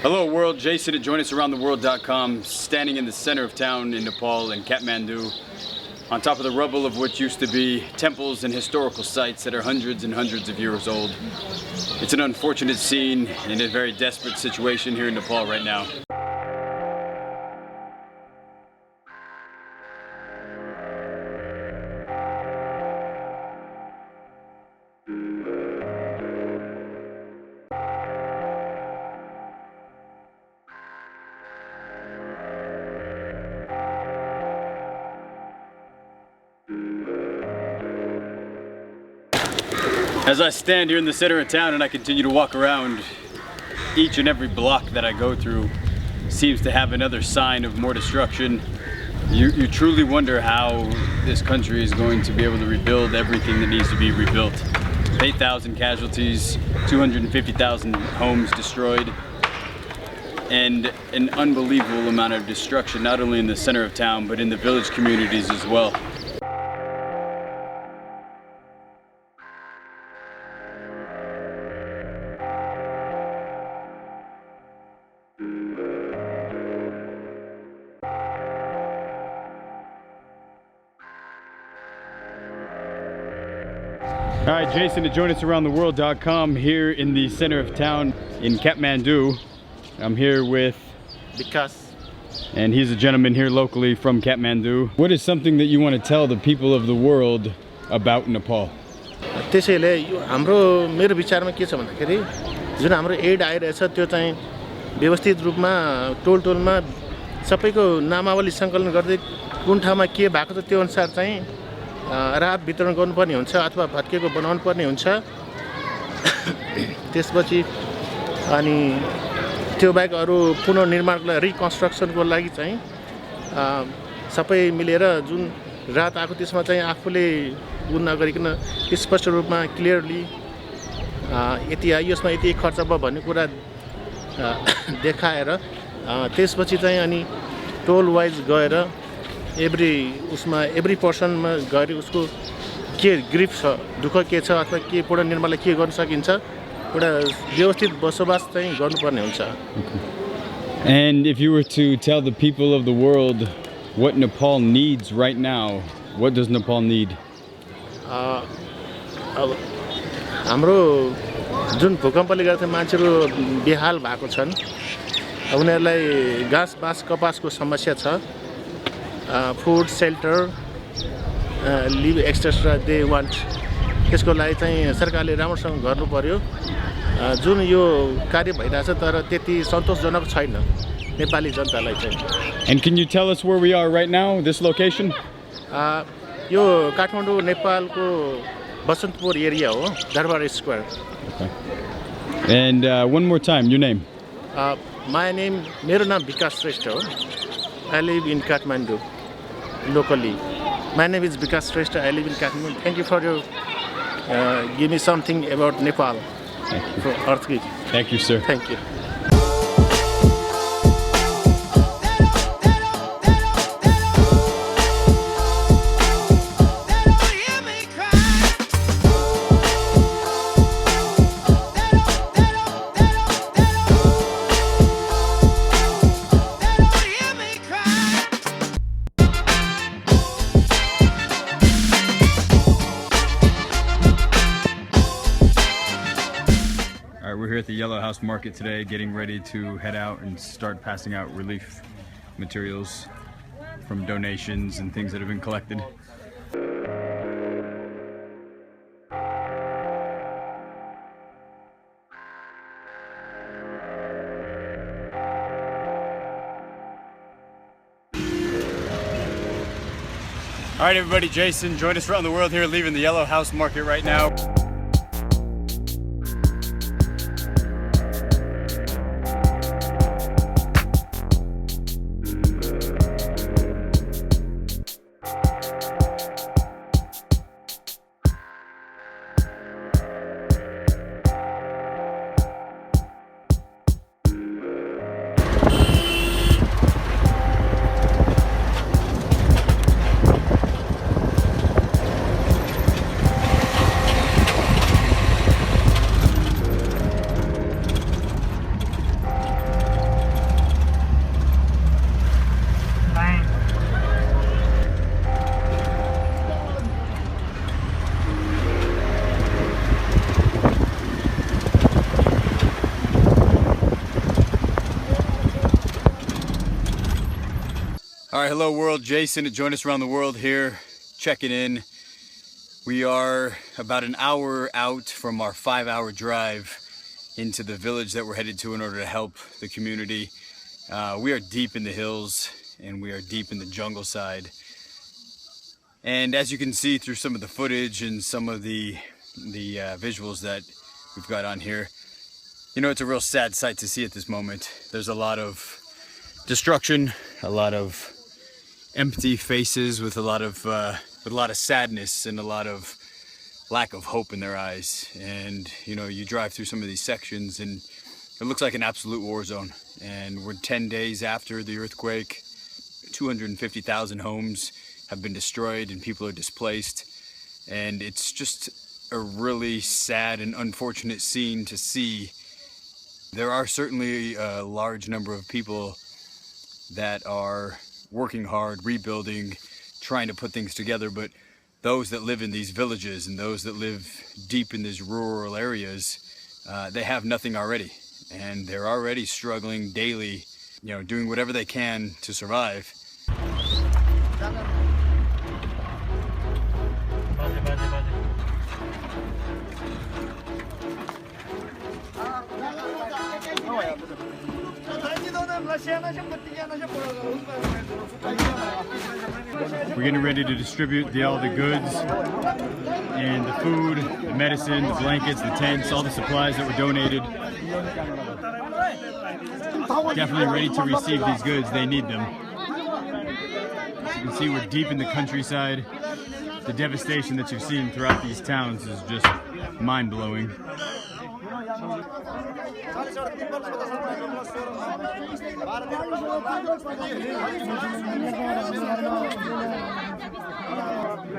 Hello world, Jason at World.com, standing in the center of town in Nepal, in Kathmandu, on top of the rubble of what used to be temples and historical sites that are hundreds and hundreds of years old. It's an unfortunate scene and a very desperate situation here in Nepal right now. As I stand here in the center of town and I continue to walk around, each and every block that I go through seems to have another sign of more destruction. You truly wonder how this country is going to be able to rebuild everything that needs to be rebuilt. 8,000 casualties, 250,000 homes destroyed, and an unbelievable amount of destruction not only in the center of town but in the village communities as well. All right, Jason to join us around the World.com here in the center of town in Kathmandu. I'm here with Vikas, and he's a gentleman here locally from Kathmandu. What is something that you want to tell the people of the world about Nepal? त्यसैले यो हाम्रो मेरो विचारमा के छ भन्दाखेरि जुन हाम्रो add आइरहेछ त्यो चाहिँ व्यवस्थित रूपमा टोल टोलमा सबैको नामावली सङ्कलन गर्दै कुन ठाउँमा के भएको छ त्यो अनुसार चाहिँ राहत वितरण गर्नुपर्ने हुन्छ अथवा भत्केको बनाउनु पर्ने हुन्छ। त्यसपछि अनि त्यो बाहेक अरू पुनर्निर्माणको लागि रिकन्स्ट्रक्सनको लागि चाहिँ सबै मिलेर जुन राहत आएको त्यसमा चाहिँ आफूले उ नगरिकन स्पष्ट रूपमा क्लियरली यति आयो यसमा यति खर्च भयो भन्ने कुरा देखाएर त्यसपछि चाहिँ अनि टोल वाइज गएर एभ्री पर्सनमा गएर उसको के ग्रिफ छ दुःख के छ अथवा के पुनर्निर्माणले के गर्न सकिन्छ एउटा व्यवस्थित बसोबास चाहिँ गर्नुपर्ने हुन्छ। And if you were to tell the people of the world what Nepal needs right now, what does Nepal need? अब हाम्रो जुन भूकम्पले गर्दा मान्छेहरू बेहाल भएको छन् उनीहरूलाई घाँस बाँस कपासको समस्या छ food shelter live etcetera they want त्यसको लागि चाहिँ सरकारले राम्रोसँग गर्नु पर्यो जुन यो कार्य भइरहेछ तर त्यति सन्तोषजनक छैन नेपाली जनतालाई चाहिँ। And can you tell us where we are right now, this location? यो काठमाडौँ नेपालको बसन्तपुर एरिया हो दरबार square. Okay. And one more time, your name? My name मेरो नाम विकास श्रेष्ठ हो। I live in Kathmandu locally. My name is Vikas Shrestha. I live in Kathmandu. Thank you for your give me something about Nepal. Thank you. For earthquake. Thank you, sir. Thank you. We're here at the Yellow House Market today, getting ready to head out and start passing out relief materials from donations and things that have been collected. All right, everybody, Jason, join us around the world here, leaving the Yellow House Market right now. right, hello world, Jason to join us around the world here, checking in. We are about an hour out from our 5-hour drive into the village that we're headed to in order to help the community. We are deep in the hills and we are deep in the jungle side. And as you can see through some of the footage and some of the visuals that we've got on here, you know, it's a real sad sight to see at this moment. There's a lot of destruction, a lot of empty faces with a lot of sadness and a lot of lack of hope in their eyes. And you know, you drive through some of these sections and it looks like an absolute war zone. And we're 10 days after the earthquake. 250,000 homes have been destroyed and people are displaced. And it's just a really sad and unfortunate scene to see. There are certainly a large number of people that are working hard, rebuilding, trying to put things together, but those that live in these villages and those that live deep in these rural areas, they have nothing already. And they're already struggling daily, you know, doing whatever they can to survive. We're getting ready to distribute all the goods and the food, the medicine, the blankets, the tents, all the supplies that were donated. Definitely ready to receive these goods. They need them. As you can see, we're deep in the countryside. The devastation that you've seen throughout these towns is just mind-blowing.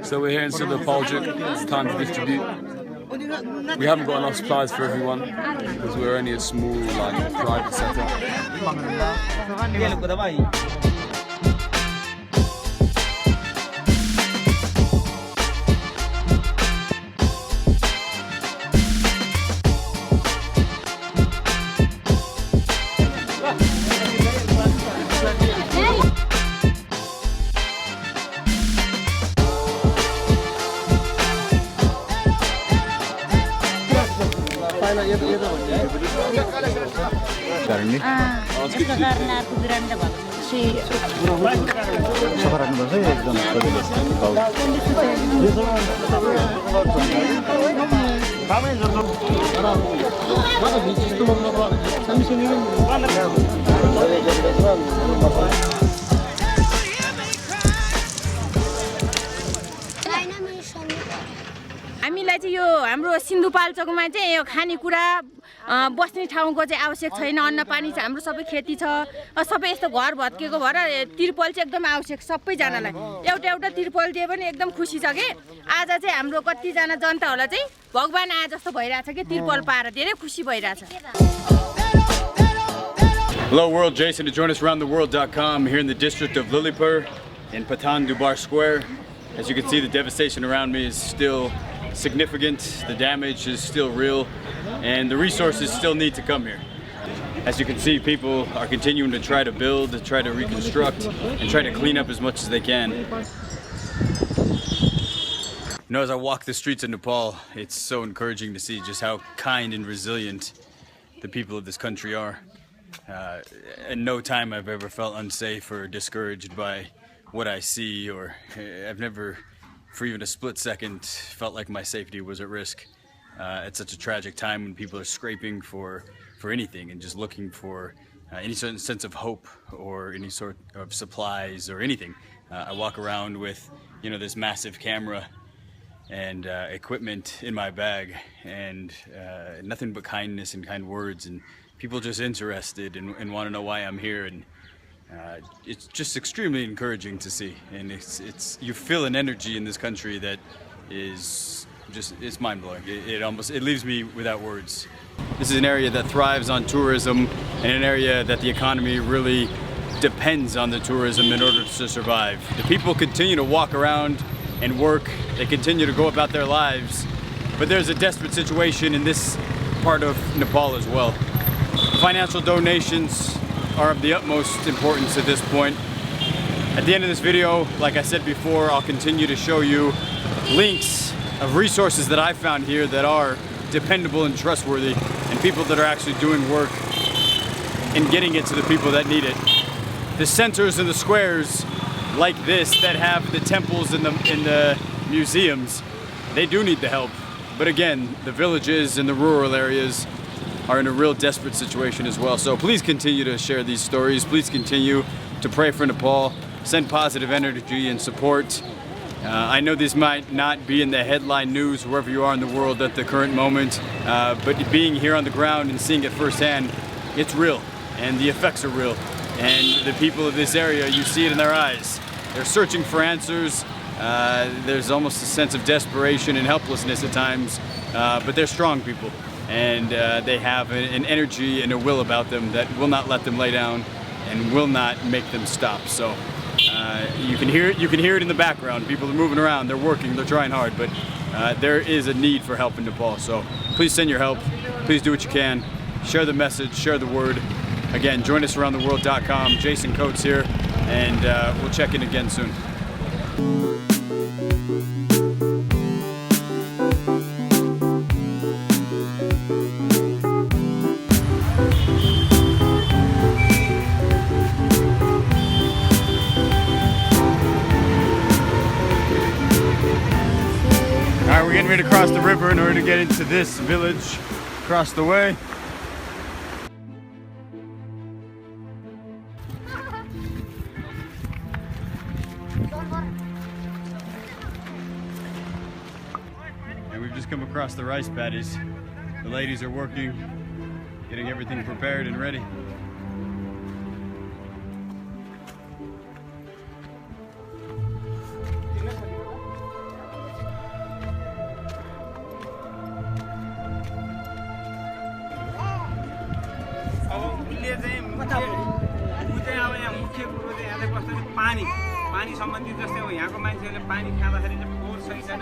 So we're here in Nepal. It's time to distribute. We haven't got enough supplies for everyone because we're only a small, private setup. हामीलाई चाहिँ यो हाम्रो सिन्धुपाल्चोकमा चाहिँ यो खानेकुरा बस्ने ठाउँको चाहिँ आवश्यक छैन अन्न पानी चाहिँ हाम्रो सबै खेती छ सबै यस्तो घर भत्केको भएर तिरपल चाहिँ एकदम आवश्यक सबैजनालाई एउटा एउटा तिरपल दिए पनि एकदम खुसी छ के आज चाहिँ हाम्रो कतिजना जनताहरूलाई चाहिँ भगवान आए जस्तो भइरहेछ के तिरपल पाएर धेरै खुसी भइरहेछ. Hello world, Jason to join us around the World.com here in the district of Lilliput in Patan Dubar Square. As you can see, the devastation around me is still significant, the damage is still real, and the resources still need to come here. As you can see, people are continuing to try to build, to try to reconstruct, and try to clean up as much as they can. You know, as I walk the streets of Nepal, it's so encouraging to see just how kind and resilient the people of this country are. In no time I've ever felt unsafe or discouraged by what I see, or I've never for even a split second felt like my safety was at risk. It's such a tragic time when people are scraping for anything and just looking for any certain sense of hope or any sort of supplies or anything. I walk around with, you know, this massive camera and equipment in my bag, and nothing but kindness and kind words, and people just interested and want to know why I'm here, and it's just extremely encouraging to see. And it's you feel an energy in this country that is just, it's mind-blowing. It leaves me without words. This is an area that thrives on tourism, and an area that the economy really depends on the tourism in order to survive. The people continue to walk around and work, they continue to go about their lives, but there's a desperate situation in this part of Nepal as well. Financial donations are of the utmost importance at this point. At the end of this video, like I said before, I'll continue to show you links of resources that I found here that are dependable and trustworthy, and people that are actually doing work and getting it to the people that need it. The centers and the squares like this that have the temples and the museums, they do need the help. But again, the villages and the rural areas are in a real desperate situation as well. So please continue to share these stories. Please continue to pray for Nepal. Send positive energy and support. I know this might not be in the headline news wherever you are in the world at the current moment, but being here on the ground and seeing it firsthand, it's real, and the effects are real. And the people of this area, you see it in their eyes. They're searching for answers. There's almost a sense of desperation and helplessness at times, but they're strong people, and they have an energy and a will about them that will not let them lay down and will not make them stop. So you can hear it in the background. People are moving around, they're working, they're trying hard, but there is a need for help in Nepal. So please send your help, please do what you can, share the message, share the word. Again, join us around the World.com. Jason Coates here, and we'll check in again soon. Alright, we're getting ready to cross the river in order to get into this village across the way. And we've just come across the rice paddies. The ladies are working, getting everything prepared and ready. पानी सम्बन्धित जस्तै अब यहाँको मान्छेहरूले पानी खाँदाखेरि चाहिँ फोहोर सही छैन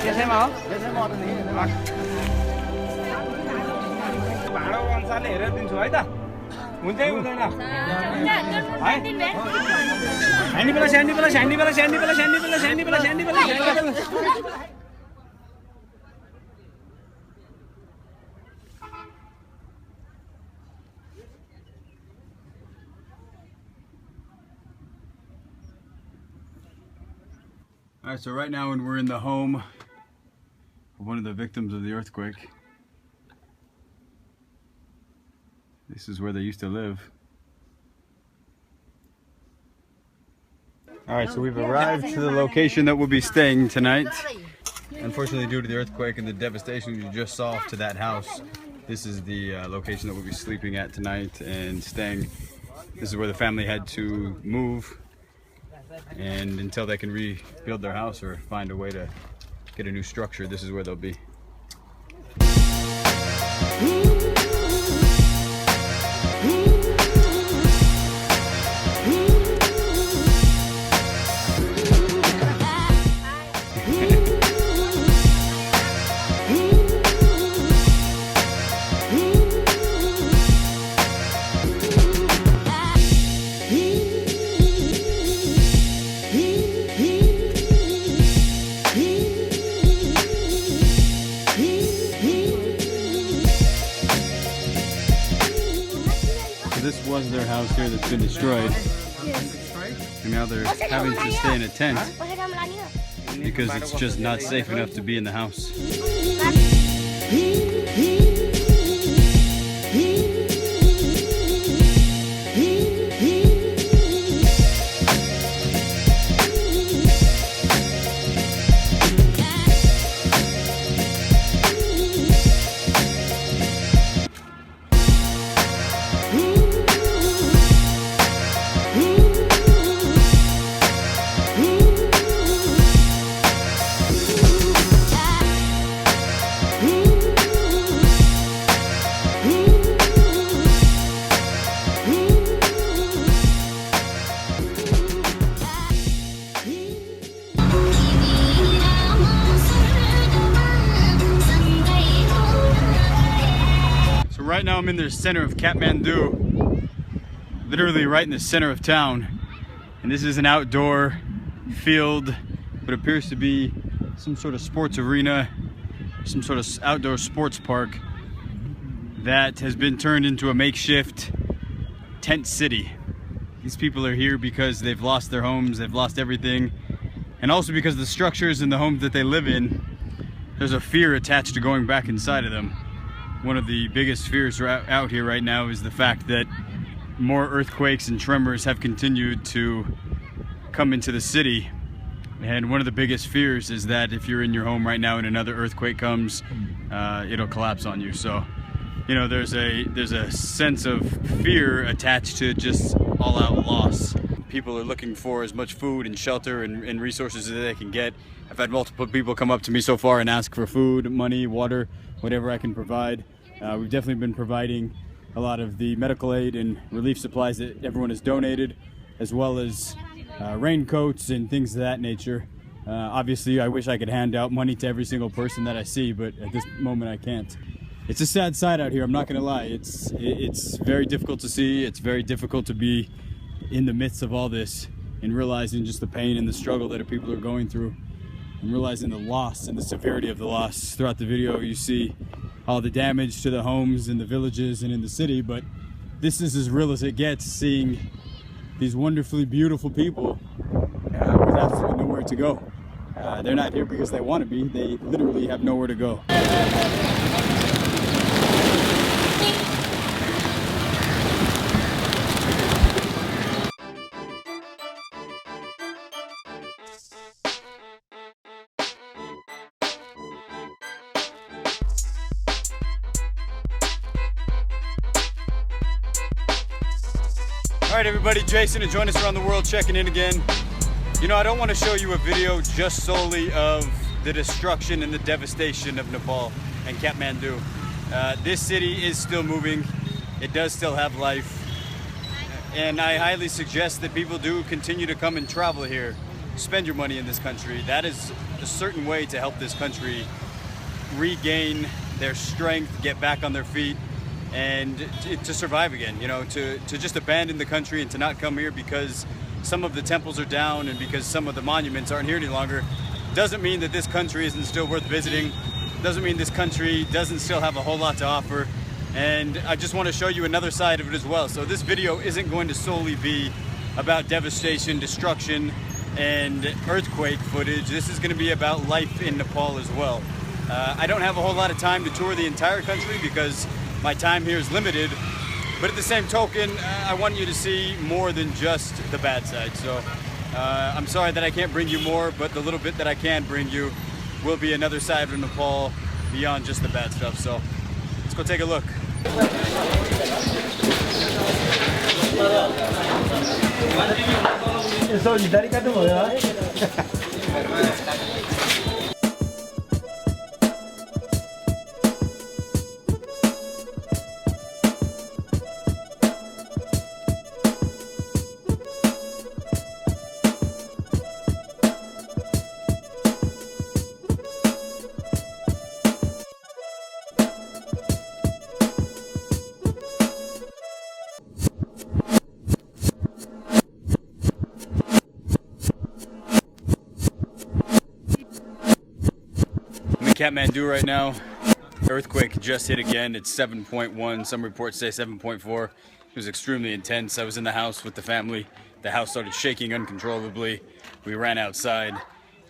त्यसैमा हो भाडा अनुसारले हेरेर दिन्छु है त हुन्छ कि हुँदैन All right, so right now when we're in the home of one of the victims of the earthquake, this is where they used to live. All right, so we've arrived to the location that we'll be staying tonight. Unfortunately, due to the earthquake and the devastation you just saw to that house, this is the location that we'll be sleeping at tonight and staying. This is where the family had to move, and until they can rebuild their house or find a way to get a new structure, this is where they'll be. This was their house here that's been destroyed. And now they're having to stay in a tent because it's just not safe enough to be in the house. right now I'm in the center of Kathmandu, literally right in the center of town. And this is an outdoor field, what appears to be some sort of sports arena, some sort of outdoor sports park that has been turned into a makeshift tent city. These people are here because they've lost their homes, they've lost everything, and also because the structures in the homes that they live in, there's a fear attached to going back inside of them. One of the biggest fears out here right now is the fact that more earthquakes and tremors have continued to come into the city. And one of the biggest fears is that if you're in your home right now and another earthquake comes, it'll collapse on you. So, you know, there's a sense of fear attached to just all-out loss. People are looking for as much food and shelter and resources as they can get. I've had multiple people come up to me so far and ask for food, money, water, whatever I can provide. We've definitely been providing a lot of the medical aid and relief supplies that everyone has donated, as well as raincoats and things of that nature. Obviously, I wish I could hand out money to every single person that I see, but at this moment I can't. It's a sad sight out here, I'm not gonna lie. It's very difficult to see, it's very difficult to be in the midst of all this and realizing just the pain and the struggle that people are going through, and realizing the loss and the severity of the loss. Throughout the video you see all the damage to the homes in the villages and in the city, but this is as real as it gets, seeing these wonderfully beautiful people with absolutely nowhere to go. They're not here because they want to be, they literally have nowhere to go. All right, everybody, Jason and Join Us Around the World checking in again. You know, I don't want to show you a video just solely of the destruction and the devastation of Nepal and Kathmandu. This city is still moving. It does still have life. And I highly suggest that people do continue to come and travel here. Spend your money in this country. That is a certain way to help this country regain their strength, get back on their feet, and to survive again. You know, to just abandon the country and to not come here because some of the temples are down and because some of the monuments aren't here any longer doesn't mean that this country isn't still worth visiting. Doesn't mean this country doesn't still have a whole lot to offer. And I just want to show you another side of it as well. So this video isn't going to solely be about devastation, destruction, and earthquake footage. This is going to be about life in Nepal as well. I don't have a whole lot of time to tour the entire country because my time here is limited, but at the same token, I want you to see more than just the bad side. So I'm sorry that I can't bring you more, but the little bit that I can bring you will be another side of Nepal beyond just the bad stuff. So let's go take a look. Kathmandu right now. Earthquake just hit again. It's 7.1. Some reports say 7.4. It was extremely intense. I was in the house with the family. The house started shaking uncontrollably. We ran outside.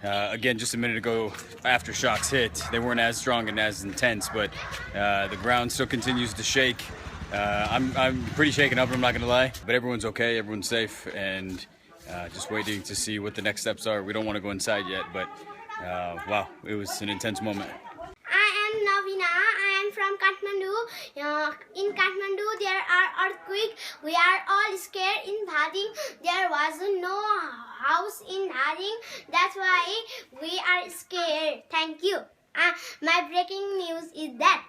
Again, just a minute ago, aftershocks hit. They weren't as strong and as intense, but the ground still continues to shake. I'm pretty shaken up, I'm not gonna lie, but everyone's okay, everyone's safe, and just waiting to see what the next steps are. We don't want to go inside yet, but wow, it was an intense moment. I am Navina. I am from Kathmandu. In Kathmandu, there are earthquakes. We are all scared in Dhading. There was no house in Dhading. That's why we are scared. Thank you. My breaking news is that.